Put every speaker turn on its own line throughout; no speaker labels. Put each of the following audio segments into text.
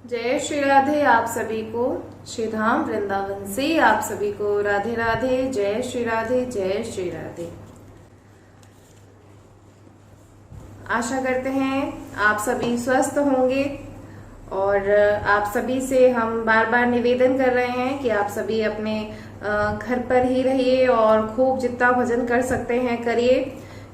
जय श्री राधे। आप सभी को श्री धाम वृंदावन से आप सभी को राधे राधे। जय श्री राधे, जय श्री राधे। आशा करते हैं आप सभी स्वस्थ होंगे और आप सभी से हम बार बार निवेदन कर रहे हैं कि आप सभी अपने घर पर ही रहिए और खूब जितना भजन कर सकते हैं करिए।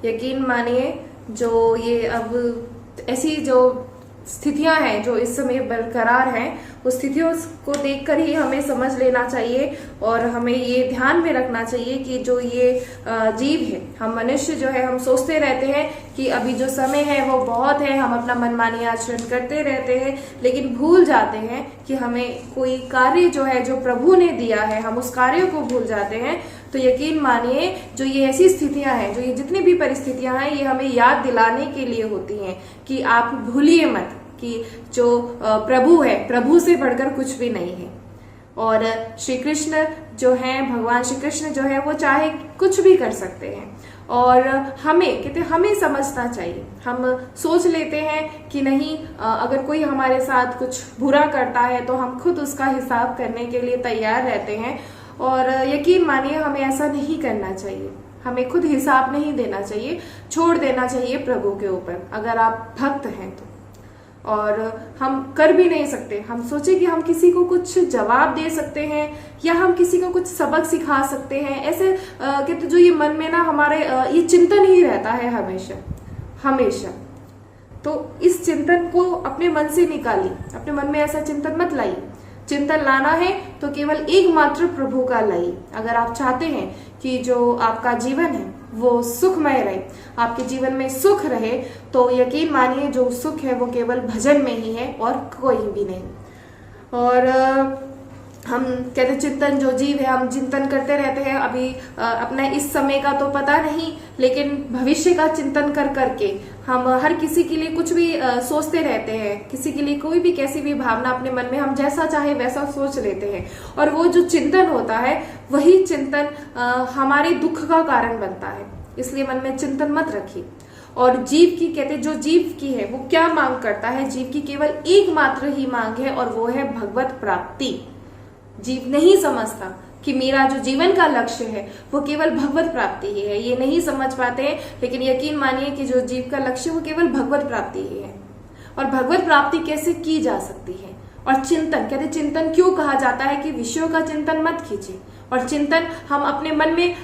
यकीन मानिए, जो ये अब ऐसी जो स्थितियां हैं जो इस समय बरकरार हैं, उस स्थितियों को देखकर ही हमें समझ लेना चाहिए और हमें ये ध्यान में रखना चाहिए कि जो ये जीव है, हम मनुष्य जो है, हम सोचते रहते हैं कि अभी जो समय है वो बहुत है, हम अपना मनमानी आचरण करते रहते हैं, लेकिन भूल जाते हैं कि हमें कोई कार्य जो है, जो प्रभु ने दिया है, हम उस कार्य को भूल जाते हैं। तो यकीन मानिए, जो ये ऐसी स्थितियां हैं, जो ये जितनी भी परिस्थितियां हैं, ये हमें याद दिलाने के लिए होती हैं कि आप भूलिए मत कि जो प्रभु है, प्रभु से बढ़कर कुछ भी नहीं है। और श्री कृष्ण जो है, भगवान श्री कृष्ण जो है, वो चाहे कुछ भी कर सकते हैं और हमें कहते हमें समझना चाहिए। हम सोच लेते हैं कि नहीं, अगर कोई हमारे साथ कुछ बुरा करता है तो हम खुद उसका हिसाब करने के लिए तैयार रहते हैं और यकीन मानिए, हमें ऐसा नहीं करना चाहिए। हमें खुद हिसाब नहीं देना चाहिए, छोड़ देना चाहिए प्रभु के ऊपर, अगर आप भक्त हैं तो। और हम कर भी नहीं सकते, हम सोचे कि हम किसी को कुछ जवाब दे सकते हैं या हम किसी को कुछ सबक सिखा सकते हैं, ऐसे कहते जो ये मन में ना हमारे ये चिंतन ही रहता है हमेशा हमेशा। तो इस चिंतन को अपने मन से निकालिए, अपने मन में ऐसा चिंतन मत लाइए। चिंतन लाना है तो केवल एकमात्र प्रभु का लाइए। अगर आप चाहते हैं कि जो आपका जीवन है वो सुखमय रहे, आपके जीवन में सुख रहे, तो यकीन मानिए जो सुख है वो केवल भजन में ही है और कोई भी नहीं। और हम कहते चिंतन, जो जीव है, हम चिंतन करते रहते हैं। अभी अपना इस समय का तो पता नहीं, लेकिन भविष्य का चिंतन कर करके हम हर किसी के लिए कुछ भी सोचते रहते हैं। किसी के लिए कोई भी कैसी भी भावना अपने मन में हम जैसा चाहे वैसा सोच लेते हैं और वो जो चिंतन होता है, वही चिंतन हमारे दुख का कारण बनता है। इसलिए मन में चिंतन मत रखिए। और जीव की कहते जो जीव की है वो क्या मांग करता है, जीव की केवल एकमात्र ही मांग है और वो है भगवत प्राप्ति। जीव नहीं समझता कि मेरा जो जीवन का लक्ष्य है वो केवल भगवत प्राप्ति ही है, ये नहीं समझ पाते हैं। लेकिन यकीन मानिए कि जो जीव का लक्ष्य वो केवल भगवत प्राप्ति ही है। और भगवत प्राप्ति कैसे की जा सकती है? और चिंतन, कहते चिंतन क्यों कहा जाता है कि विषयों का चिंतन मत कीजिए। और चिंतन हम अपने मन में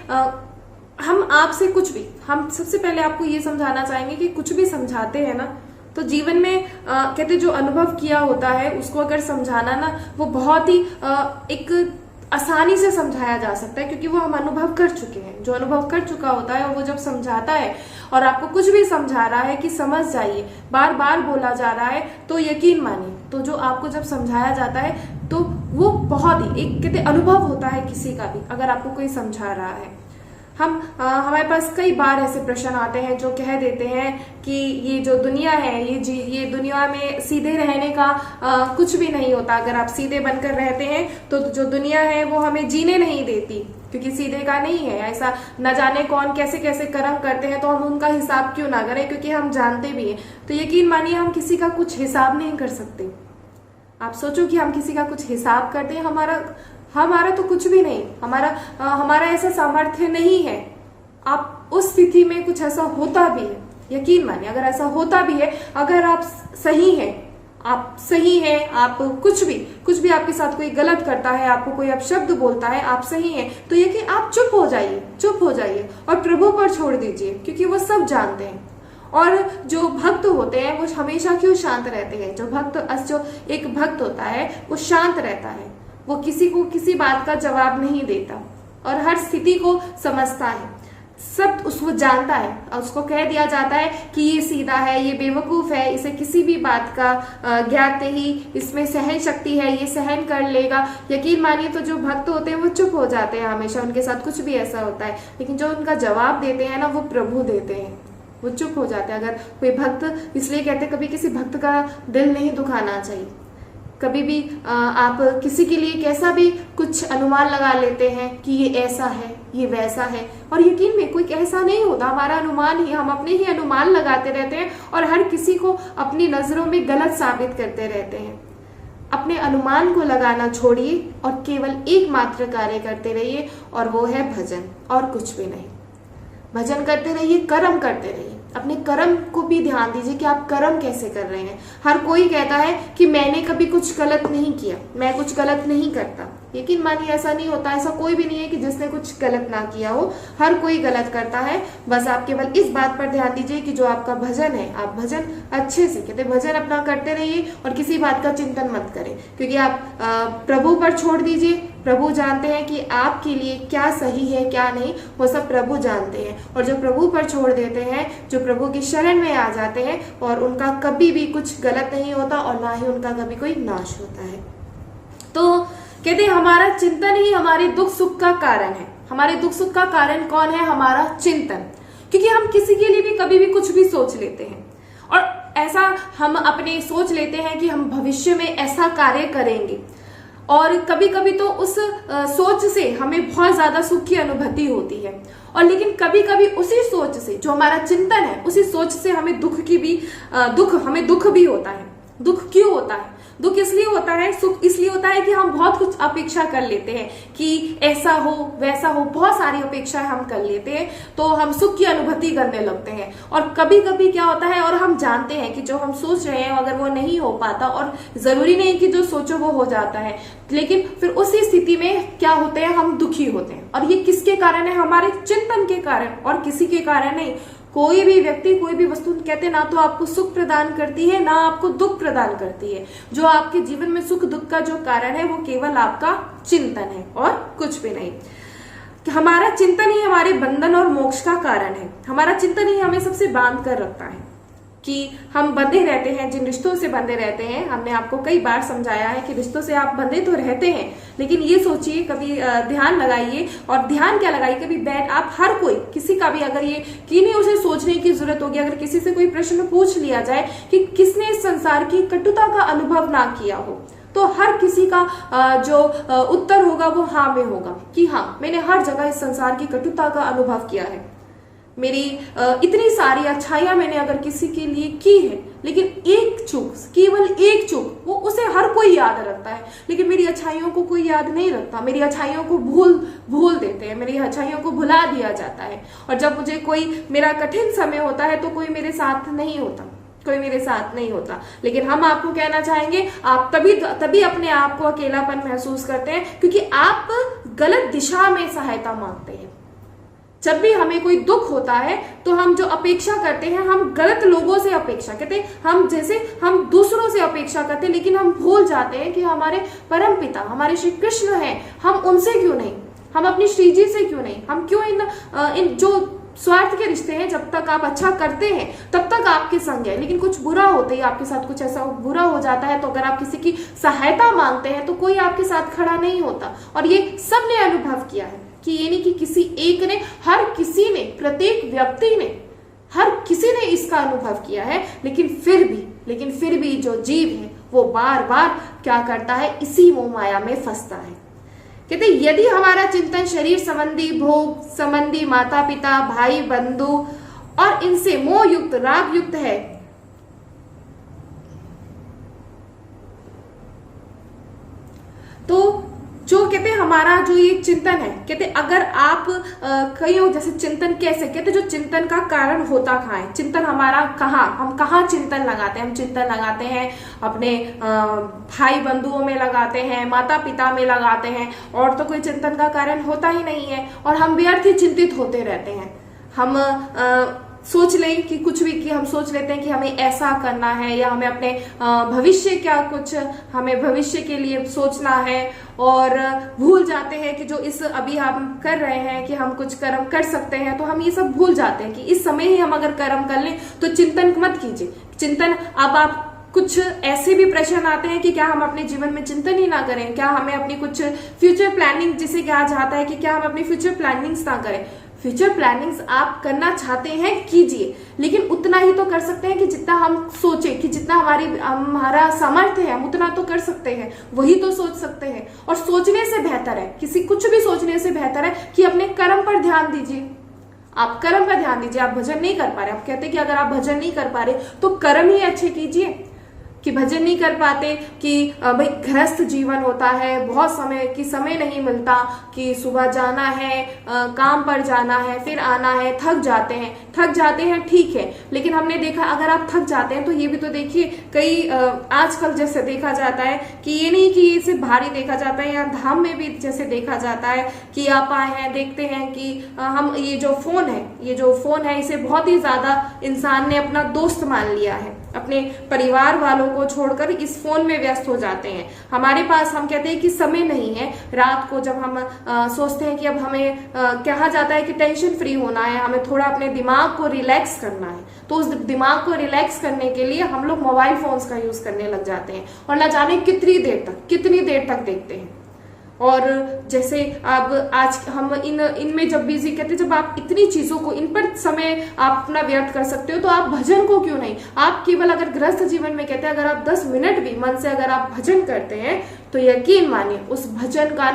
हम आपसे कुछ भी, हम सबसे पहले आपको ये समझाना चाहेंगे कि कुछ भी समझाते हैं ना, तो जीवन में कहते जो अनुभव किया होता है उसको अगर समझाना ना, वो बहुत ही एक आसानी से समझाया जा सकता है, क्योंकि वो हम अनुभव कर चुके हैं। जो अनुभव कर चुका होता है और वो जब समझाता है और आपको कुछ भी समझा रहा है कि समझ जाइए, बार बार बोला जा रहा है, तो यकीन मानिए, तो जो आपको जब समझाया जाता है तो वो बहुत ही एक कहते अनुभव होता है किसी का भी, अगर आपको कोई समझा रहा है। हमारे पास कई बार ऐसे प्रश्न आते हैं जो कह देते हैं कि ये जो दुनिया है, ये दुनिया में सीधे रहने का कुछ भी नहीं होता। अगर आप सीधे बनकर रहते हैं तो जो दुनिया है वो हमें जीने नहीं देती, क्योंकि सीधे का नहीं है। ऐसा न जाने कौन कैसे कैसे कर्म करते हैं, तो हम उनका हिसाब क्यों ना करें, क्योंकि हम जानते भी हैं। तो यकीन मानिए, हम किसी का कुछ हिसाब नहीं कर सकते। आप सोचो कि हम किसी का कुछ हिसाब करते हैं, हमारा तो कुछ भी नहीं, हमारा ऐसा सामर्थ्य नहीं है। आप उस स्थिति में कुछ ऐसा होता भी है, यकीन मानिए, अगर ऐसा होता भी है, अगर आप सही हैं, आप कुछ भी आपके साथ कोई गलत करता है, आपको कोई अपशब्द बोलता है, आप सही हैं, तो ये कि आप चुप हो जाइए और प्रभु पर छोड़ दीजिए, क्योंकि वो सब जानते हैं। और जो भक्त होते हैं वो हमेशा क्यों शांत रहते हैं? जो एक भक्त होता है वो शांत रहता है, वो किसी को किसी बात का जवाब नहीं देता और हर स्थिति को समझता है, सब उसको जानता है। और उसको कह दिया जाता है कि ये सीधा है, ये बेवकूफ है, इसे किसी भी बात का ज्ञात ही, इसमें सहन शक्ति है, ये सहन कर लेगा। यकीन मानिए, तो जो भक्त होते हैं वो चुप हो जाते हैं हमेशा, उनके साथ कुछ भी ऐसा होता है। लेकिन जो उनका जवाब देते हैं ना, वो प्रभु देते हैं, वो चुप हो जाते हैं। अगर कोई भक्त, इसलिए कहते कभी किसी भक्त का दिल नहीं दुखाना चाहिए। कभी भी आप किसी के लिए कैसा भी कुछ अनुमान लगा लेते हैं कि ये ऐसा है, ये वैसा है, और यकीन में कोई ऐसा नहीं होता। हमारा अनुमान ही, हम अपने ही अनुमान लगाते रहते हैं और हर किसी को अपनी नजरों में गलत साबित करते रहते हैं। अपने अनुमान को लगाना छोड़िए और केवल एकमात्र कार्य करते रहिए, और वो है भजन, और कुछ भी नहीं। भजन करते रहिए, कर्म करते रहिए, अपने कर्म को भी ध्यान दीजिए कि आप कर्म कैसे कर रहे हैं। हर कोई कहता है कि मैंने कभी कुछ गलत नहीं किया, मैं कुछ गलत नहीं करता, लेकिन मानिए ऐसा नहीं होता। ऐसा कोई भी नहीं है कि जिसने कुछ गलत ना किया हो, हर कोई गलत करता है। बस आप केवल इस बात पर ध्यान दीजिए कि जो आपका भजन है, आप भजन अच्छे से कहते भजन अपना करते रहिए और किसी बात का चिंतन मत करें, क्योंकि आप प्रभु पर छोड़ दीजिए। प्रभु जानते हैं कि आपके लिए क्या सही है क्या नहीं, वो सब प्रभु जानते हैं। और जो प्रभु पर छोड़ देते हैं, जो प्रभु की शरण में आ जाते हैं, और उनका कभी भी कुछ गलत नहीं होता और ना ही उनका कभी कोई नाश होता है। तो कहते हैं हमारा चिंतन ही हमारे दुख सुख का कारण है। हमारे दुख सुख का कारण कौन है? हमारा चिंतन। क्योंकि हम किसी के लिए भी कभी भी कुछ भी सोच लेते हैं, और ऐसा हम अपने सोच लेते हैं कि हम भविष्य में ऐसा कार्य करेंगे, और कभी कभी तो उस सोच से हमें बहुत ज्यादा सुख की अनुभूति होती है, और लेकिन कभी कभी उसी सोच से, जो हमारा चिंतन है, उसी सोच से हमें दुख भी होता है। दुख क्यों होता है? दुख इसलिए होता है, सुख इसलिए होता है कि हम बहुत कुछ अपेक्षा कर लेते हैं कि ऐसा हो वैसा हो, बहुत सारी अपेक्षाएं हम कर लेते हैं, तो हम सुख की अनुभूति करने लगते हैं। और कभी कभी क्या होता है, और हम जानते हैं कि जो हम सोच रहे हैं अगर वो नहीं हो पाता, और जरूरी नहीं कि जो सोचो वो हो जाता है, लेकिन फिर उसी स्थिति में क्या होते हैं, हम दुखी होते हैं। और ये किसके कारण है? हमारे चिंतन के कारण, और किसी के कारण नहीं। कोई भी व्यक्ति, कोई भी वस्तु कहते ना तो आपको सुख प्रदान करती है, ना आपको दुख प्रदान करती है। जो आपके जीवन में सुख दुख का जो कारण है, वो केवल आपका चिंतन है और कुछ भी नहीं। हमारा चिंतन ही हमारे बंधन और मोक्ष का कारण है। हमारा चिंतन ही हमें सबसे बांध कर रखता है कि हम बंधे रहते हैं, जिन रिश्तों से बंधे रहते हैं। हमने आपको कई बार समझाया है कि रिश्तों से आप बंधे तो रहते हैं, लेकिन ये सोचिए, कभी ध्यान लगाइए, और ध्यान क्या लगाइए, कभी बैठ आप हर कोई, किसी का भी अगर ये कि नहीं उसे सोचने की जरूरत होगी, अगर किसी से कोई प्रश्न पूछ लिया जाए कि किसने इस संसार की कटुता का अनुभव ना किया हो, तो हर किसी का जो उत्तर होगा वो हाँ में होगा कि हाँ, मैंने हर जगह इस संसार की कटुता का अनुभव किया है। मेरी इतनी सारी अच्छाइयां मैंने अगर किसी के लिए की है, लेकिन एक चूक, केवल एक चूक, वो उसे हर कोई याद रखता है, लेकिन मेरी अच्छाइयों को कोई याद नहीं रखता। मेरी अच्छाइयों को भूल देते हैं, मेरी अच्छाइयों को भुला दिया जाता है। और जब मुझे कोई, मेरा कठिन समय होता है, तो कोई मेरे साथ नहीं होता, कोई मेरे साथ नहीं होता। लेकिन हम आपको कहना चाहेंगे, आप तभी अपने आप को अकेलापन महसूस करते हैं, क्योंकि आप गलत दिशा में सहायता मांगते हैं। जब भी हमें कोई दुख होता है, तो हम जो अपेक्षा करते हैं, हम गलत लोगों से अपेक्षा करते हैं। हम दूसरों से अपेक्षा करते हैं, लेकिन हम भूल जाते हैं कि हमारे परम पिता, हमारे श्री कृष्ण हैं, हम उनसे क्यों नहीं, हम अपनी श्री जी से क्यों नहीं, हम क्यों इन जो स्वार्थ के रिश्ते हैं, जब तक आप अच्छा करते हैं तब तक आपके संग है, लेकिन कुछ बुरा होते ही आपके साथ कुछ ऐसा बुरा हो जाता है, तो अगर आप किसी की सहायता मांगते हैं, तो कोई आपके साथ खड़ा नहीं होता। और ये सबने अनुभव किया है कि ये नहीं कि किसी एक ने, हर किसी ने, प्रत्येक व्यक्ति ने, हर किसी ने इसका अनुभव किया है। लेकिन फिर भी जो जीव है, वो बार बार क्या करता है, इसी मोह माया में फंसता है। कहते यदि हमारा चिंतन शरीर संबंधी, भोग संबंधी, माता पिता, भाई बंधु और इनसे मोह युक्त, राग युक्त है, तो जो कहते हैं हमारा जो ये चिंतन है, कहते अगर आप कहीं हो, जैसे चिंतन कैसे, कहते जो चिंतन का कारण होता कहाँ है, चिंतन हमारा कहाँ, हम कहाँ चिंतन लगाते हैं? हम चिंतन लगाते हैं अपने भाई बंधुओं में लगाते हैं, माता पिता में लगाते हैं, और तो कोई चिंतन का कारण होता ही नहीं है। और हम व्यर्थ ही चिंतित होते रहते हैं। हम सोच लें कि कुछ भी, कि हम सोच लेते हैं कि हमें ऐसा करना है, या हमें अपने भविष्य हमें भविष्य के लिए सोचना है, और भूल जाते हैं कि जो इस अभी हम कर रहे हैं कि हम कुछ कर्म कर सकते हैं, तो हम ये सब भूल जाते हैं कि इस समय ही हम अगर कर्म कर लें, तो चिंतन मत कीजिए। चिंतन, अब आप कुछ ऐसे भी प्रश्न आते हैं कि क्या हम अपने जीवन में चिंतन ही ना करें, क्या हमें अपनी कुछ फ्यूचर प्लानिंग, जिसे कहा जाता है कि क्या हम अपनी फ्यूचर प्लानिंग्स ना करें। फ्यूचर प्लानिंग्स आप करना चाहते हैं, कीजिए, लेकिन उतना ही तो कर सकते हैं कि जितना हम सोचे, कि जितना हमारा सामर्थ्य है, हम उतना तो कर सकते हैं, वही तो सोच सकते हैं। और सोचने से बेहतर है, कुछ भी सोचने से बेहतर है कि अपने कर्म पर ध्यान दीजिए। आप कर्म पर ध्यान दीजिए। आप भजन नहीं कर पा रहे, आप कहते हैं कि अगर आप भजन नहीं कर पा रहे तो कर्म ही अच्छे कीजिए। कि भजन नहीं कर पाते, कि भाई गृहस्थ जीवन होता है, बहुत समय नहीं मिलता, कि सुबह जाना है, काम पर जाना है, फिर आना है, थक जाते हैं, ठीक है। लेकिन हमने देखा अगर आप थक जाते हैं तो ये भी तो देखिए, कई आजकल जैसे देखा जाता है कि ये नहीं कि इसे भारी देखा जाता है, या धाम में भी जैसे देखा जाता है कि आप आए हैं, देखते हैं कि हम ये जो फोन है इसे बहुत ही ज्यादा इंसान ने अपना दोस्त मान लिया है, अपने परिवार वालों को छोड़कर इस फोन में व्यस्त हो जाते हैं। हमारे पास, हम कहते हैं कि समय नहीं है। रात को जब हम सोचते हैं कि अब हमें कहा जाता है कि टेंशन फ्री होना है, हमें थोड़ा अपने दिमाग को रिलैक्स करना है, तो उस दिमाग को रिलैक्स करने के लिए हम लोग मोबाइल फोन्स का यूज करने लग जाते हैं, और ना जाने कितनी देर तक देखते हैं। और जैसे अब आज हम इनमें जब बिजी कहते, जब आप इतनी चीजों को, इन पर समय आप अपना व्यर्थ कर सकते हो, तो आप भजन को क्यों नहीं, आप केवल अगर गृहस्थ जीवन में कहते हैं अगर आप 10 मिनट भी मन से अगर आप भजन करते हैं, तो यकीन मानिए उस भजन का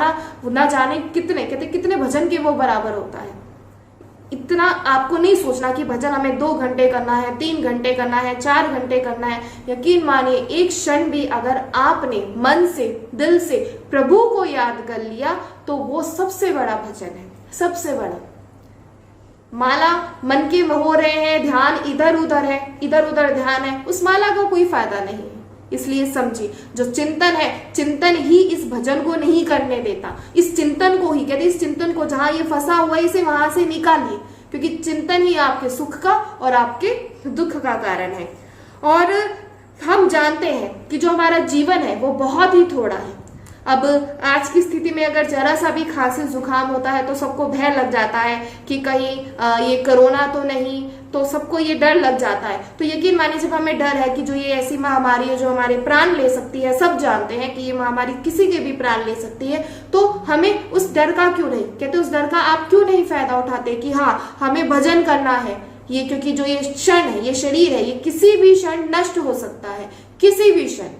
ना जाने कितने भजन के वो बराबर होता है। इतना आपको नहीं सोचना कि भजन हमें 2 घंटे करना है, 3 घंटे करना है, 4 घंटे करना है। यकीन मानिए एक क्षण भी अगर आपने मन से, दिल से प्रभु को याद कर लिया, तो वो सबसे बड़ा भजन है, सबसे बड़ा। माला मन के में हो रहे हैं, ध्यान इधर उधर ध्यान है, उस माला का कोई फायदा नहीं है। इसलिए समझिए, जो चिंतन है, चिंतन ही इस भजन को नहीं करने देता। इस चिंतन को ही कहते, इस चिंतन को जहां ये फंसा हुआ है इसे वहां से निकालिए, क्योंकि चिंतन ही आपके सुख का और आपके दुख का कारण है। और हम जानते हैं कि जो हमारा जीवन है वो बहुत ही थोड़ा है। अब आज की स्थिति में अगर जरा सा भी खांसी जुकाम होता है तो सबको भय लग जाता है कि कहीं ये कोरोना तो नहीं, तो सबको ये डर लग जाता है। तो यकीन मानिए जब हमें डर है कि जो ये ऐसी महामारी है जो हमारे प्राण ले सकती है, सब जानते हैं कि ये महामारी किसी के भी प्राण ले सकती है, तो हमें उस डर का क्यों नहीं, कहते उस डर का आप क्यों नहीं फायदा उठाते कि हाँ हमें भजन करना है। ये क्योंकि जो ये क्षण है, ये शरीर है, ये किसी भी क्षण नष्ट हो सकता है, किसी भी क्षण।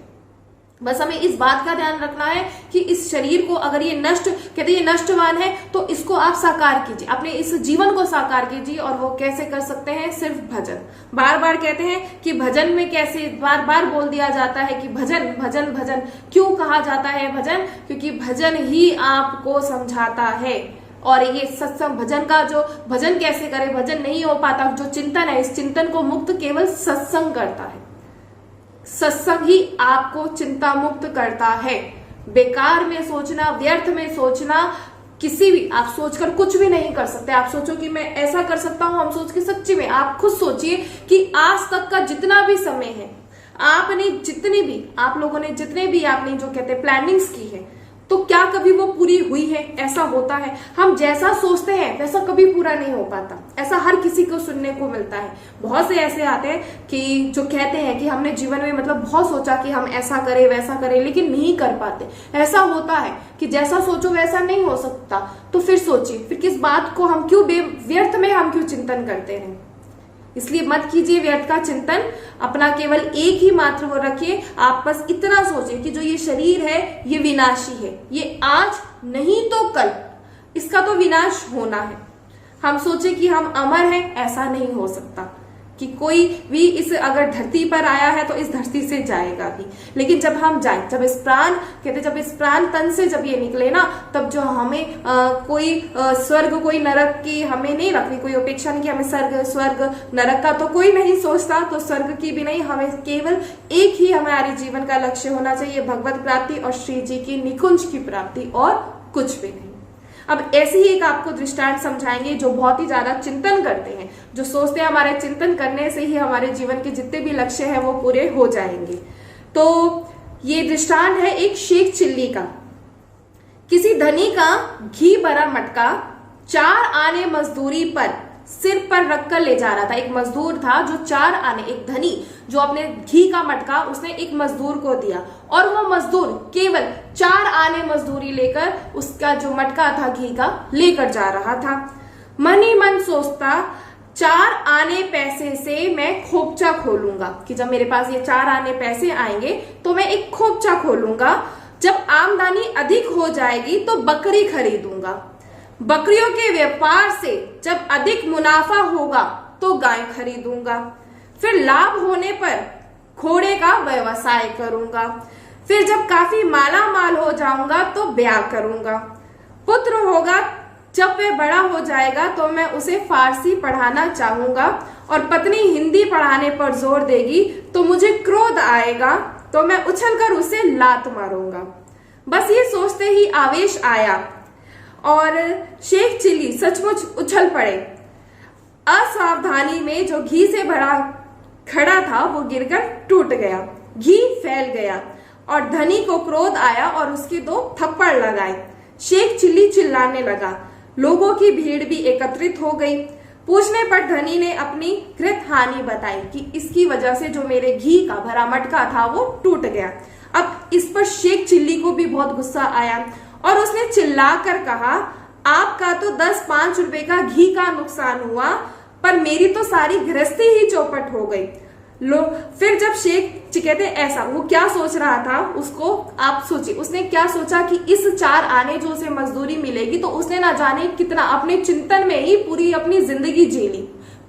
बस हमें इस बात का ध्यान रखना है कि इस शरीर को अगर ये कहते ये नष्टवान है, तो इसको आप साकार कीजिए, अपने इस जीवन को साकार कीजिए। और वो कैसे कर सकते हैं? सिर्फ भजन। बार बार कहते हैं कि भजन में कैसे बार बार बोल दिया जाता है कि भजन भजन भजन। क्यों कहा जाता है भजन? क्योंकि भजन ही आपको समझाता है। और ये सत्संग, भजन का जो भजन कैसे करे, भजन नहीं हो पाता। जो चिंतन है, इस चिंतन को मुक्त केवल सत्संग करता है। सत्संग ही आपको चिंता मुक्त करता है। बेकार में सोचना, व्यर्थ में सोचना, किसी भी आप सोचकर कुछ भी नहीं कर सकते। आप सोचो कि मैं ऐसा कर सकता हूं, हम सोच के सच्ची में आप खुद सोचिए कि आज तक का जितना भी समय है, आप लोगों ने जितने भी आपने जो कहते हैं प्लानिंग्स की है, तो क्या कभी वो पूरी हुई है? ऐसा होता है, हम जैसा सोचते हैं वैसा कभी पूरा नहीं हो पाता। ऐसा हर किसी को सुनने को मिलता है। बहुत से ऐसे आते हैं कि जो कहते हैं कि हमने जीवन में मतलब बहुत सोचा कि हम ऐसा करें वैसा करें, लेकिन नहीं कर पाते। ऐसा होता है कि जैसा सोचो वैसा नहीं हो सकता। तो फिर सोचिए, फिर किस बात को हम क्यों व्यर्थ में हम क्यों चिंतन करते हैं? इसलिए मत कीजिए व्यर्थ का चिंतन। अपना केवल एक ही मात्र वो रखिए। आप बस इतना सोचिए कि जो ये शरीर है ये विनाशी है, ये आज नहीं तो कल इसका तो विनाश होना है। हम सोचे कि हम अमर हैं, ऐसा नहीं हो सकता कि कोई भी इस अगर धरती पर आया है तो इस धरती से जाएगा भी। लेकिन जब हम जाए, जब इस प्राण तन से जब ये निकले ना, तब जो हमें कोई स्वर्ग कोई नरक की हमें नहीं रखनी, कोई अपेक्षा नहीं कि हमें स्वर्ग नरक का तो कोई नहीं सोचता, तो स्वर्ग की भी नहीं। हमें केवल एक ही हमारे जीवन का लक्ष्य होना चाहिए, भगवत प्राप्ति और श्री जी की निकुंज की प्राप्ति, और कुछ भी नहीं। अब ऐसे ही एक आपको दृष्टांत समझाएंगे जो बहुत ही ज्यादा चिंतन करते हैं, जो सोचते हैं हमारे चिंतन करने से ही हमारे जीवन के जितने भी लक्ष्य हैं वो पूरे हो जाएंगे। तो ये दृष्टांत है एक शेख चिल्ली का। किसी धनी का घी भरा मटका 4 आने मजदूरी पर सिर पर रखकर ले जा रहा था। एक मजदूर था जो 4 आने, एक धनी जो अपने घी का मटका उसने एक मजदूर को दिया, और वो मजदूर केवल 4 आने मजदूरी लेकर उसका जो मटका था घी का लेकर जा रहा था। मन ही मन सोचता, 4 आने पैसे से मैं खोपचा खोलूंगा, कि जब मेरे पास ये 4 आने पैसे आएंगे तो मैं एक खोपचा खोलूंगा। जब आमदनी अधिक हो जाएगी तो बकरी खरीदूंगा। बकरियों के व्यापार से जब अधिक मुनाफा होगा तो गाय खरीदूंगा। फिर लाभ होने पर घोड़े का व्यवसाय करूंगा। फिर जब काफी माला माल हो जाऊंगा तो ब्याह करूंगा। पुत्र होगा, जब वह बड़ा हो जाएगा तो मैं उसे फारसी पढ़ाना चाहूंगा और पत्नी हिंदी पढ़ाने पर जोर देगी तो मुझे क्रोध आएगा, तो मैं उछलकर उसे लात मारूंगा। बस ये सोचते ही आवेश आया और शेख चिल्ली सचमुच उछल पड़े। असावधानी में जो घी से भरा खड़ा था वो गिरकर टूट गया, घी फैल गया और धनी को क्रोध आया और उसके 2 थप्पड़ लगाए। शेख चिल्ली चिल्लाने लगा। लोगों की भीड़ भी एकत्रित हो गई। पूछने पर धनी ने अपनी कृत हानि बताई कि इसकी वजह से जो मेरे घी का भरा मटका था वो टूट गया। अब इस पर शेख चिल्ली को भी बहुत गुस्सा आया और उसने चिल्लाकर कहा, आपका तो 10-5 रुपए का घी का नुकसान हुआ, पर मेरी तो सारी गृहस्थी ही चौपट हो गई। फिर जब शेख कहते ऐसा, वो क्या सोच रहा था उसको आप सोचिए, उसने क्या सोचा कि इस 4 आने जो उसे मजदूरी मिलेगी तो उसने ना जाने कितना अपने चिंतन में ही पूरी अपनी जिंदगी जी ली,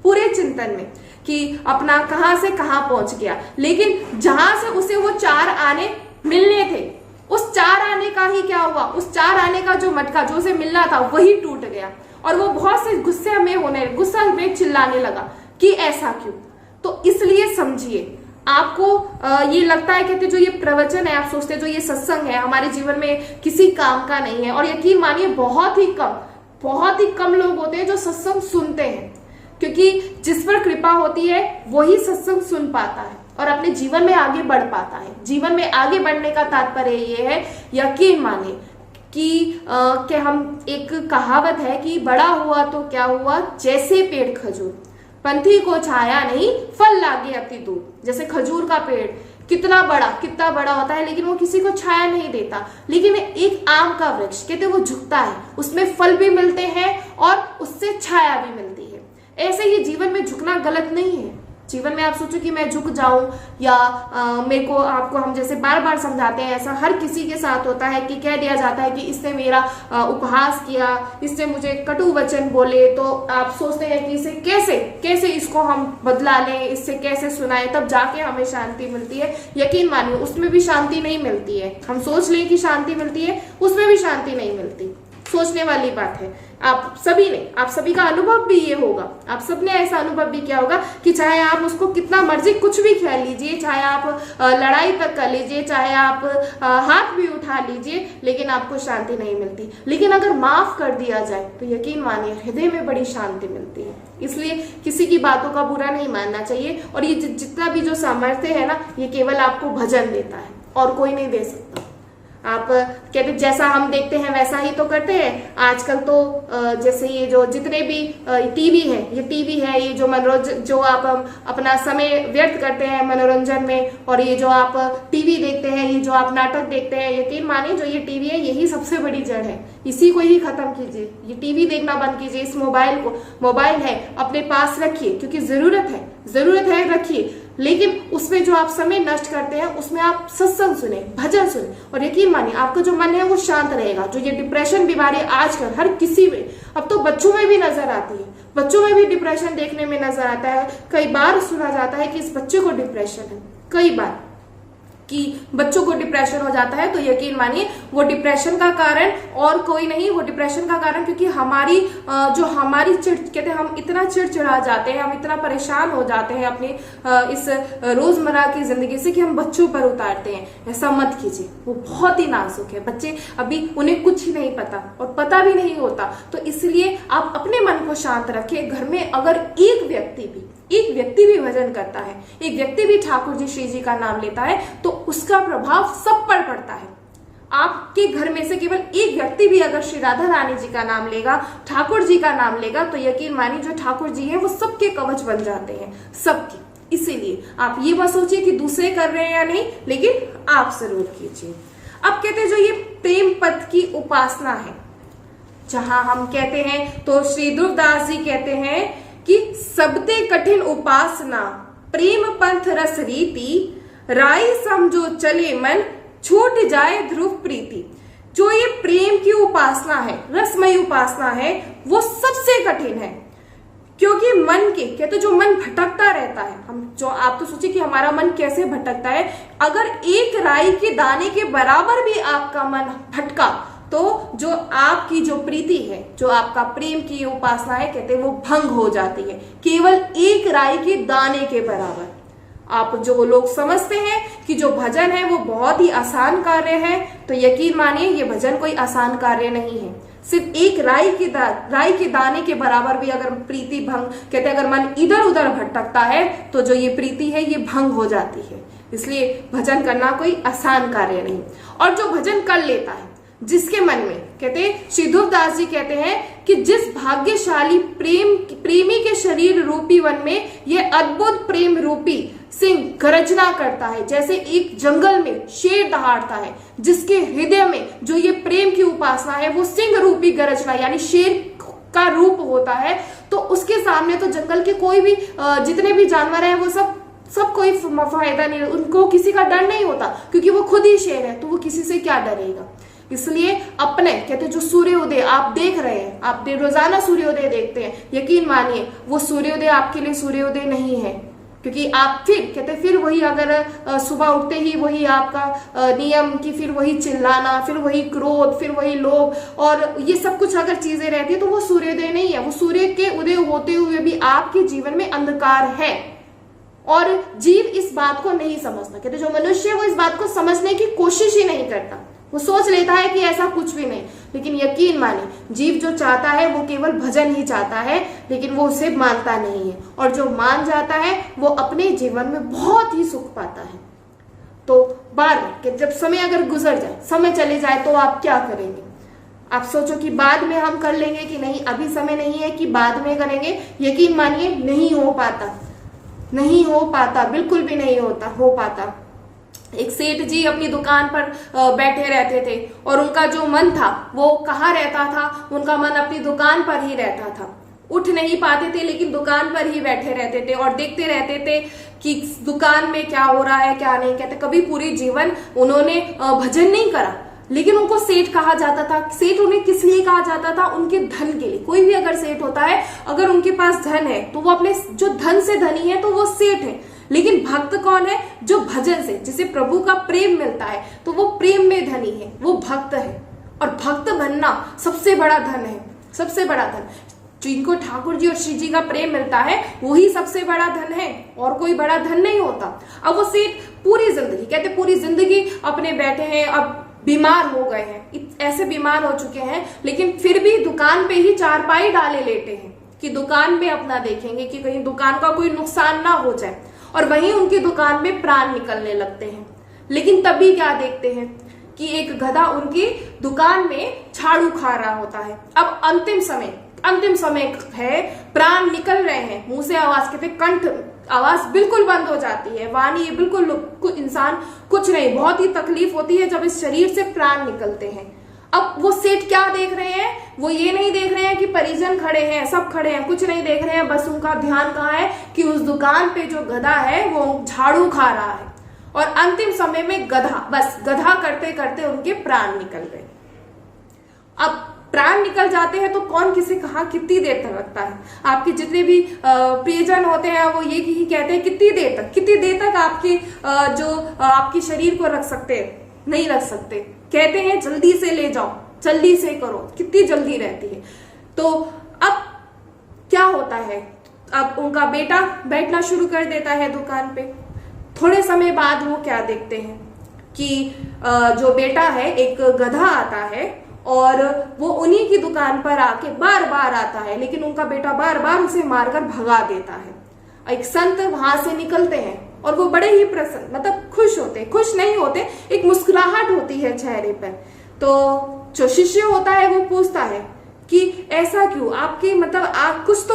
पूरे चिंतन में कि अपना कहां से कहां पहुंच गया। लेकिन जहां से उसे वो 4 आने मिलने थे, उस 4 आने का ही क्या हुआ, उस 4 आने का जो मटका जो उसे मिलना था वही टूट गया और वो बहुत से गुस्सा में चिल्लाने लगा कि ऐसा क्यों। तो इसलिए समझिए, आपको ये लगता है कहते जो ये प्रवचन है, आप सोचते जो ये सत्संग है हमारे जीवन में किसी काम का नहीं है, और यकीन मानिए बहुत ही कम लोग होते हैं जो सत्संग सुनते हैं, क्योंकि जिस पर कृपा होती है वही सत्संग सुन पाता है और अपने जीवन में आगे बढ़ पाता है। जीवन में आगे बढ़ने का तात्पर्य ये है, यकीन मानिए कि हम एक कहावत है कि बड़ा हुआ तो क्या हुआ, जैसे पेड़ खजूर, पंथी को छाया नहीं फल लागे अति दूर। जैसे खजूर का पेड़ कितना बड़ा होता है लेकिन वो किसी को छाया नहीं देता, लेकिन एक आम का वृक्ष कहते वो झुकता है, उसमें फल भी मिलते हैं और उससे छाया भी मिलती है। ऐसे ही जीवन में झुकना गलत नहीं है। जीवन में आप सोचो कि मैं झुक जाऊं या मेरे को, आपको हम जैसे बार बार समझाते हैं, ऐसा हर किसी के साथ होता है कि कह दिया जाता है कि इसने मेरा उपहास किया, इसने मुझे कटु वचन बोले, तो आप सोचते हैं कि इसे कैसे इसको हम बदला लें, इससे कैसे सुनाएं, तब जाके हमें शांति मिलती है। यकीन मानिए उसमें भी शांति नहीं मिलती है। हम सोच लें कि शांति मिलती है, उसमें भी शांति नहीं मिलती। सोचने वाली बात है। आप सभी का अनुभव भी ये होगा, आप सबने ऐसा अनुभव भी किया होगा कि चाहे आप उसको कितना मर्जी कुछ भी खेल लीजिए, चाहे आप लड़ाई तक कर लीजिए, चाहे आप हाथ भी उठा लीजिए, लेकिन आपको शांति नहीं मिलती। लेकिन अगर माफ कर दिया जाए तो यकीन मानिए हृदय में बड़ी शांति मिलती है। इसलिए किसी की बातों का बुरा नहीं मानना चाहिए, और ये जितना भी जो सामर्थ्य है ना, ये केवल आपको भजन देता है और कोई नहीं दे सकता। आप कहते जैसा हम देखते हैं वैसा ही तो करते हैं। आजकल तो जैसे ये जो जितने भी टीवी है, ये जो मनोरंजन, जो आप अपना समय व्यर्थ करते हैं मनोरंजन में, और ये जो आप टीवी देखते हैं, ये जो आप नाटक देखते हैं, यकीन मानिए जो ये टीवी है यही सबसे बड़ी जड़ है। इसी को ही खत्म कीजिए, ये टीवी देखना बंद कीजिए। इस मोबाइल है अपने पास रखिए, क्योंकि जरूरत है रखिए, लेकिन उसमें जो आप समय नष्ट करते हैं उसमें आप सत्संग सुने, भजन सुने, और यकीन मानिए आपका जो मन है वो शांत रहेगा। जो ये डिप्रेशन बीमारी आजकल हर किसी में, अब तो बच्चों में भी नजर आती है, बच्चों में भी डिप्रेशन देखने में नजर आता है। कई बार सुना जाता है कि इस बच्चे को डिप्रेशन है, कई बार कि बच्चों को डिप्रेशन हो जाता है, तो यकीन मानिए वो डिप्रेशन का कारण और कोई नहीं, वो डिप्रेशन का कारण क्योंकि हमारी कहते हैं हम इतना चिड़चिड़ा जाते हैं, हम इतना परेशान हो जाते हैं अपने इस रोजमर्रा की जिंदगी से कि हम बच्चों पर उतारते हैं। ऐसा मत कीजिए, वो बहुत ही नाजुक है। बच्चे अभी उन्हें कुछ ही नहीं पता और पता भी नहीं होता, तो इसलिए आप अपने मन को शांत रखें। घर में अगर एक व्यक्ति भी भजन करता है, एक व्यक्ति भी ठाकुर जी श्री जी का नाम लेता है, तो उसका प्रभाव सब पर पड़ता है। आपके घर में से केवल एक व्यक्ति भी अगर श्री राधा रानी जी का नाम लेगा, ठाकुर जी का नाम लेगा, तो यकीन मानिए जो ठाकुर जी हैं वो सबके कवच बन जाते हैं, सबके। इसीलिए आप ये मत सोचिए कि दूसरे कर रहे हैं या नहीं, लेकिन आप जरूर कीजिए। अब कहते हैं जो ये प्रेम पद की उपासना है, जहां हम कहते हैं तो श्री ध्रुवदास जी कहते हैं कि सबते कठिन उपासना प्रेम पंथ रस रीति, राई समझो चले मन छूट जाए ध्रुव प्रीति। जो ये प्रेम की उपासना है, रसमयी उपासना है, वो सबसे कठिन है,
क्योंकि मन के कहते जो मन भटकता रहता है, हम जो आप तो सोचिए कि हमारा मन कैसे भटकता है। अगर एक राई के दाने के बराबर भी आपका मन भटका तो जो आपकी जो प्रीति है, जो आपका प्रेम की उपासना है, कहते हैं वो भंग हो जाती है, केवल एक राई के दाने के बराबर। आप जो लोग समझते हैं कि जो भजन है वो बहुत ही आसान कार्य है, तो यकीन मानिए ये भजन कोई आसान कार्य नहीं है। सिर्फ एक राई के दाने के बराबर भी अगर प्रीति भंग, कहते हैं अगर मन इधर उधर भटकता है तो जो ये प्रीति है ये भंग हो जाती है। इसलिए भजन करना कोई आसान कार्य नहीं। और जो भजन कर लेता है, जिसके मन में, कहते श्री ध्रुवदास जी कहते हैं कि जिस भाग्यशाली प्रेमी के शरीर रूपी वन में ये अद्भुत प्रेम रूपी सिंह गर्जना करता है, जैसे एक जंगल में शेर दहाड़ता है, जिसके हृदय में जो ये प्रेम की उपासना है वो सिंह रूपी गर्जना यानी शेर का रूप होता है, तो उसके सामने तो जंगल के कोई भी जितने भी जानवर हैं वो सब कोई फायदा नहीं, उनको किसी का डर नहीं होता, क्योंकि वो खुद ही शेर है, तो वो किसी से क्या डरेगा। इसलिए अपने कहते जो सूर्योदय आप देख रहे हैं, आप रोजाना सूर्योदय देखते हैं, यकीन मानिए वो सूर्योदय आपके लिए सूर्योदय नहीं है, क्योंकि आप फिर वही अगर सुबह उठते ही वही आपका नियम की, फिर वही चिल्लाना, फिर वही क्रोध, फिर वही लोभ और ये सब कुछ अगर चीजें रहती है तो वो सूर्योदय नहीं है। वो सूर्य के उदय होते हुए भी आपके जीवन में अंधकार है और जीव इस बात को नहीं समझता। कहते जो मनुष्य है वो इस बात को समझने की कोशिश ही नहीं करता, वो सोच लेता है कि ऐसा कुछ भी नहीं। लेकिन यकीन माने जीव जो चाहता है वो केवल भजन ही चाहता है, लेकिन वो उसे मानता नहीं है, और जो मान जाता है वो अपने जीवन में बहुत ही सुख पाता है। तो बार कि जब समय अगर गुजर जाए, समय चले जाए, तो आप क्या करेंगे? आप सोचो कि बाद में हम कर लेंगे कि नहीं, अभी समय नहीं है कि बाद में करेंगे। यकीन मानिए नहीं हो पाता, नहीं हो पाता, बिल्कुल भी नहीं हो पाता। एक सेठ जी अपनी दुकान पर बैठे रहते थे और उनका जो मन था वो कहाँ रहता था? उनका मन अपनी दुकान पर ही रहता था। उठ नहीं पाते थे लेकिन दुकान पर ही बैठे रहते थे और देखते रहते थे कि दुकान में क्या हो रहा है क्या नहीं। कहते कभी पूरी जीवन उन्होंने भजन नहीं करा, लेकिन उनको सेठ कहा जाता था। सेठ उन्हें किस लिए कहा जाता था? उनके धन के लिए। कोई भी अगर सेठ होता है, अगर उनके पास धन है तो वो अपने जो धन से धनी है तो वो सेठ है। लेकिन भक्त कौन है? जो भजन से, जिसे प्रभु का प्रेम मिलता है तो वो प्रेम में धनी है, वो भक्त है। और भक्त बनना सबसे बड़ा धन है, सबसे बड़ा धन। जिनको ठाकुर जी और श्री जी का प्रेम मिलता है वही सबसे बड़ा धन है, और कोई बड़ा धन नहीं होता। अब वो सेठ पूरी जिंदगी, कहते पूरी जिंदगी अपने बैठे हैं, अब बीमार हो गए हैं, ऐसे बीमार हो चुके हैं, लेकिन फिर भी दुकान पे ही चारपाई डाले लेटे हैं कि दुकान में अपना देखेंगे कि कहीं दुकान का कोई नुकसान ना हो जाए। और वहीं उनकी दुकान में प्राण निकलने लगते हैं। लेकिन तभी क्या देखते हैं कि एक गधा उनकी दुकान में झाड़ू खा रहा होता है। अब अंतिम समय है, प्राण निकल रहे हैं, मुंह से आवाज, कहते कंठ आवाज बिल्कुल बंद हो जाती है, वाणी बिल्कुल, इंसान कुछ नहीं, बहुत ही तकलीफ होती है जब इस शरीर से प्राण निकलते हैं। अब वो सेठ क्या देख रहे हैं? वो ये नहीं देख रहे हैं कि परिजन खड़े हैं, सब खड़े हैं, कुछ नहीं देख रहे हैं। बस उनका ध्यान कहाँ है कि उस दुकान पे जो गधा है वो झाड़ू खा रहा है। और अंतिम समय में गधा करते करते उनके प्राण निकल गए। अब प्राण निकल जाते हैं तो कौन किसे कहा कितनी देर तक रखता है? आपके जितने भी प्रियजन होते हैं वो ये ही कहते हैं कितनी देर तक आपके जो आपके शरीर को रख सकते हैं? नहीं रख सकते। कहते हैं जल्दी से ले जाओ, जल्दी से करो, कितनी जल्दी रहती है। तो अब क्या होता है? अब उनका बेटा बैठना शुरू कर देता है दुकान पे। थोड़े समय बाद वो क्या देखते हैं कि जो बेटा है, एक गधा आता है और वो उन्हीं की दुकान पर आके बार बार आता है, लेकिन उनका बेटा बार बार उसे मारकर भगा देता है। एक संत वहां से निकलते हैं और वो बड़े ही प्रसन्न, मतलब खुश नहीं होते, एक मुस्कुराहट होती है चेहरे पर। तो जो शिष्य होता है वो पूछता है कि ऐसा क्यों? आपकी मतलब आप कुछ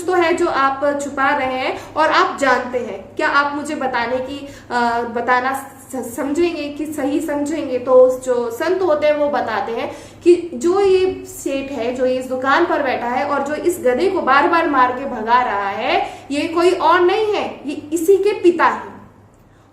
तो है जो आप छुपा रहे हैं और आप जानते हैं। क्या आप मुझे बताना समझेंगे कि सही समझेंगे? तो जो संत होते हैं वो बताते हैं कि जो ये सेठ है, जो इस दुकान पर बैठा है और जो इस गधे को बार बार मार के भगा रहा है, ये कोई और नहीं है, ये इसी के पिता है।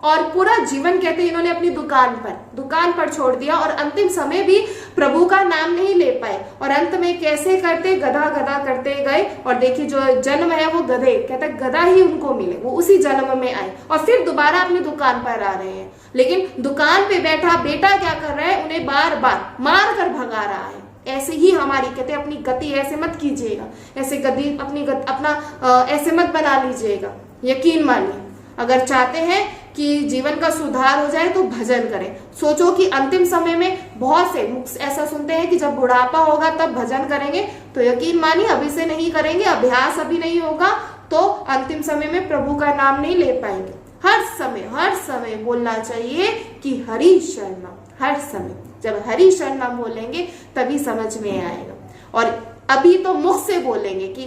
और पूरा जीवन कहते हैं इन्होंने अपनी दुकान पर छोड़ दिया और अंतिम समय भी प्रभु का नाम नहीं ले पाए। और अंत में कैसे करते, गधा गधा करते गए। और देखिए जो जन्म है वो गधे, कहते गधा ही उनको मिले, वो उसी जन्म में आए और फिर दोबारा अपनी दुकान पर आ रहे हैं। लेकिन दुकान पे बैठा बेटा क्या कर रहा है, उन्हें बार बार मार कर भगा रहा है। ऐसे ही हमारी कहते अपनी गति ऐसे मत कीजिएगा, ऐसे गति अपना ऐसे मत बना लीजिएगा। यकीन मानिए, अगर चाहते हैं कि जीवन का सुधार हो जाए तो भजन करें। सोचो कि अंतिम समय में बहुत से ऐसा सुनते हैं कि जब बुढ़ापा होगा तब भजन करेंगे, तो यकीन मानिए अभी से नहीं करेंगे, अभ्यास अभी नहीं होगा तो अंतिम समय में प्रभु का नाम नहीं ले पाएंगे। हर समय बोलना चाहिए कि हरि शरणम। हर समय जब हरि शरणम बोलेंगे तभी समझ में आएगा। और अभी तो मुख से बोलेंगे कि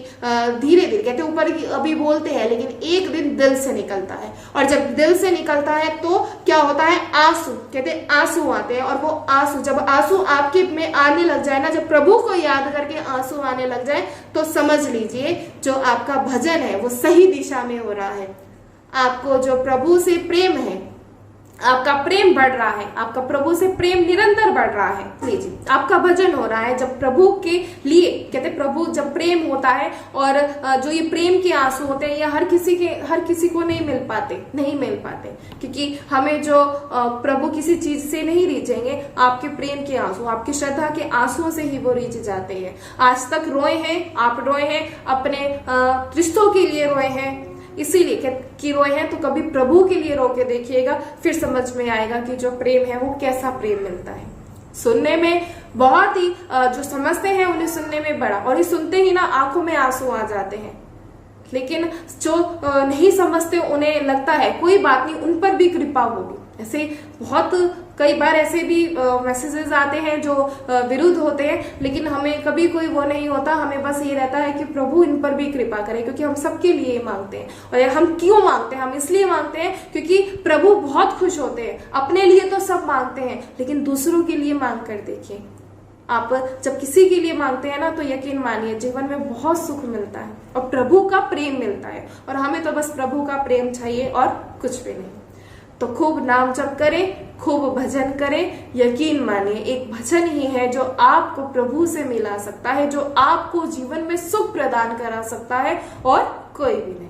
धीरे धीरे कहते ऊपर अभी बोलते हैं, लेकिन एक दिन दिल से निकलता है। और जब दिल से निकलता है तो क्या होता है, आंसू, कहते आंसू आते हैं। और वो आंसू, जब आंसू आपके में आने लग जाए ना, जब प्रभु को याद करके आंसू आने लग जाए, तो समझ लीजिए जो आपका भजन है वो सही दिशा में हो रहा है। आपको जो प्रभु से प्रेम है, आपका प्रेम बढ़ रहा है, आपका प्रभु से प्रेम निरंतर बढ़ रहा है। लीजिए आपका भजन हो रहा है जब प्रभु के लिए, कहते प्रभु जब प्रेम होता है। और जो ये प्रेम के आंसू होते हैं ये हर किसी को नहीं मिल पाते, क्योंकि हमें जो प्रभु किसी चीज से नहीं रीझेंगे, आपके प्रेम के आंसू, आपकी श्रद्धा के आंसुओं से ही वो रीझ जाते हैं। आज तक रोए हैं, आप रोए हैं, अपने रिश्तों के लिए रोए हैं, इसीलिए कि रोए हैं, तो कभी प्रभु के लिए रो के देखिएगा, फिर समझ में आएगा कि जो प्रेम है वो कैसा प्रेम मिलता है। सुनने में बहुत ही जो समझते हैं उन्हें सुनने में बड़ा, और ये सुनते ही ना आंखों में आंसू आ जाते हैं। लेकिन जो नहीं समझते उन्हें लगता है कोई बात नहीं, उन पर भी कृपा होगी। ऐसे बहुत कई बार ऐसे भी मैसेजेस आते हैं जो विरुद्ध होते हैं, लेकिन हमें कभी कोई वो नहीं होता। हमें बस ये रहता है कि प्रभु इन पर भी कृपा करे, क्योंकि हम सबके लिए मांगते हैं। और हम क्यों मांगते हैं, हम इसलिए मांगते हैं क्योंकि प्रभु बहुत खुश होते हैं। अपने लिए तो सब मांगते हैं, लेकिन दूसरों के लिए मांग कर देखिए। आप जब किसी के लिए मांगते हैं ना, तो यकीन मानिए जीवन में बहुत सुख मिलता है और प्रभु का प्रेम मिलता है। और हमें तो बस प्रभु का प्रेम चाहिए और कुछ भी नहीं। तो खूब नाम जप करें, खूब भजन करें। यकीन मानिए एक भजन ही है जो आपको प्रभु से मिला सकता है, जो आपको जीवन में सुख प्रदान करा सकता है, और कोई भी नहीं।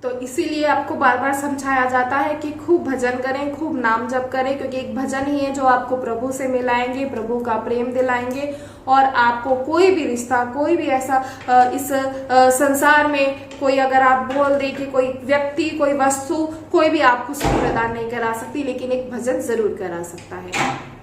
तो इसीलिए आपको बार बार समझाया जाता है कि खूब भजन करें, खूब नाम जप करें, क्योंकि एक भजन ही है जो आपको प्रभु से मिलाएंगे, प्रभु का प्रेम दिलाएंगे। और आपको कोई भी रिश्ता, कोई भी ऐसा इस संसार में कोई अगर आप बोल दे कि कोई व्यक्ति, कोई वस्तु, कोई भी आपको सुख प्रदान नहीं करा सकती, लेकिन एक भजन जरूर करा सकता है।